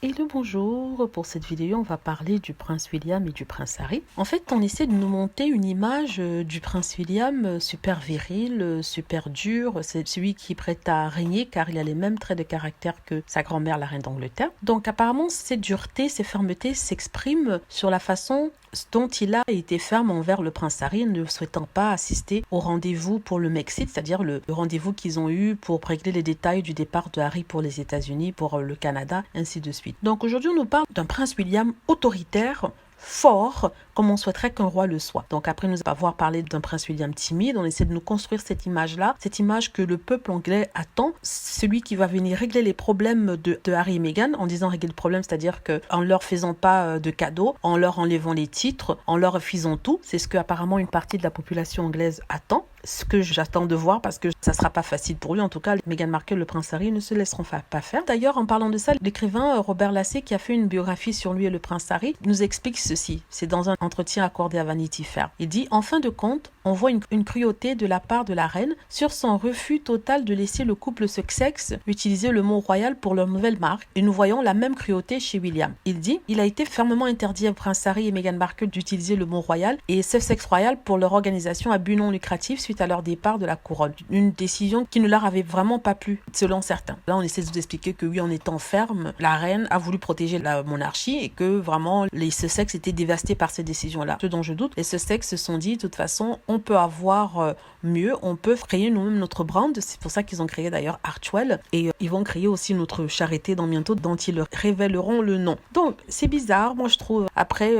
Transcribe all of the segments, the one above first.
Hello, bonjour. Pour cette vidéo, on va parler du prince William et du prince Harry. En fait, on essaie de nous monter une image du prince William super viril, super dur. C'est celui qui est prêt à régner car il a les mêmes traits de caractère que sa grand-mère, la reine d'Angleterre. Donc apparemment, cette dureté, ces fermetés s'expriment sur la façon dont il a été ferme envers le prince Harry, ne souhaitant pas assister au rendez-vous pour le Mexique, c'est-à-dire le rendez-vous qu'ils ont eu pour régler les détails du départ de Harry pour les États-Unis, pour le Canada, ainsi de suite. Donc aujourd'hui, on nous parle d'un prince William autoritaire, fort, comme on souhaiterait qu'un roi le soit. Donc après nous avoir parlé d'un prince William timide, on essaie de nous construire cette image-là, cette image que le peuple anglais attend, celui qui va venir régler les problèmes de Harry et Meghan, en disant régler le problème, c'est-à-dire qu'en leur faisant pas de cadeaux, en leur enlevant les titres, en leur refusant tout, c'est ce que apparemment une partie de la population anglaise attend. Ce que j'attends de voir parce que ça sera pas facile pour lui. En tout cas, Meghan Markle, le prince Harry ne se laisseront pas faire. D'ailleurs, en parlant de ça, l'écrivain Robert Lassé, qui a fait une biographie sur lui et le prince Harry, nous explique ceci. C'est dans un entretien accordé à Vanity Fair. Il dit, en fin de compte, on voit une cruauté de la part de la reine sur son refus total de laisser le couple Sussex utiliser le mot royal pour leur nouvelle marque. Et nous voyons la même cruauté chez William. Il dit, il a été fermement interdit au prince Harry et Meghan Markle d'utiliser le mot royal et Sussex Royal pour leur organisation à but non lucratif suite à leur départ de la couronne. Une décision qui ne leur avait vraiment pas plu, selon certains. Là, on essaie de vous expliquer que oui, en étant ferme, la reine a voulu protéger la monarchie et que vraiment les Sussex étaient dévastés par ces décisions-là. Ce dont je doute, les Sussex se sont dit, de toute façon, on peut avoir mieux, on peut créer nous-mêmes notre brand. C'est pour ça qu'ils ont créé d'ailleurs Archewell et ils vont créer aussi notre charité dans bientôt, dont ils leur révéleront le nom. Donc, c'est bizarre, moi je trouve, après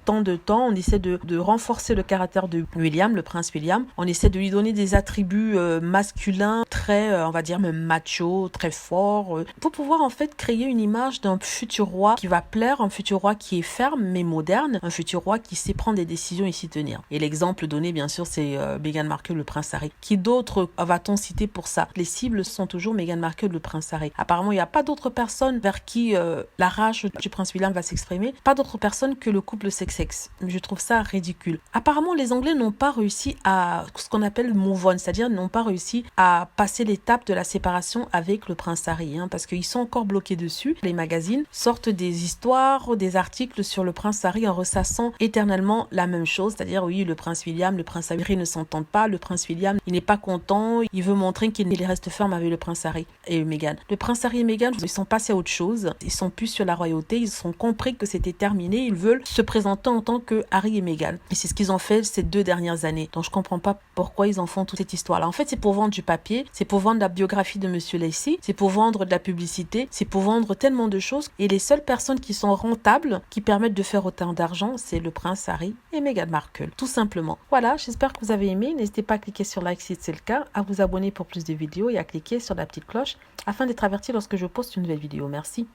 tant de temps, on essaie de renforcer le caractère de William, le prince William. On essaie de lui donner des attributs masculins très, on va dire, même macho, très forts, pour pouvoir en fait créer une image d'un futur roi qui va plaire, un futur roi qui est ferme mais moderne, un futur roi qui sait prendre des décisions et s'y tenir. Et l'exemple donné, bien sûr, c'est Meghan Markle, le prince Harry. Qui d'autre va-t-on citer pour ça? Les cibles sont toujours Meghan Markle, le prince Harry. Apparemment, il n'y a pas d'autres personnes vers qui la rage du prince William va s'exprimer, pas d'autres personnes que le couple Sussex. Je trouve ça ridicule. Apparemment, les Anglais n'ont pas réussi à ce qu'on appelle move on, c'est-à-dire n'ont pas réussi à passer l'étape de la séparation avec le prince Harry, parce qu'ils sont encore bloqués dessus. Les magazines sortent des histoires, des articles sur le prince Harry en ressassant éternellement la même chose, c'est-à-dire oui, le prince William, le prince Harry ne s'entendent pas, le prince William, il n'est pas content, il veut montrer qu'il reste ferme avec le prince Harry et Meghan. Le prince Harry et Meghan, ils sont passés à autre chose, ils sont plus sur la royauté, ils ont compris que c'était terminé, ils veulent se présenter en tant que Harry et Meghan. Et c'est ce qu'ils ont fait ces 2 dernières années. Donc je comprends pas pourquoi ils en font toute cette histoire-là. En fait, c'est pour vendre du papier, c'est pour vendre la biographie de Monsieur Lacy, c'est pour vendre de la publicité, c'est pour vendre tellement de choses. Et les seules personnes qui sont rentables, qui permettent de faire autant d'argent, c'est le prince Harry et Meghan Markle, tout simplement. Voilà, j'espère que vous avez aimé. N'hésitez pas à cliquer sur like si c'est le cas, à vous abonner pour plus de vidéos et à cliquer sur la petite cloche afin d'être averti lorsque je poste une nouvelle vidéo. Merci.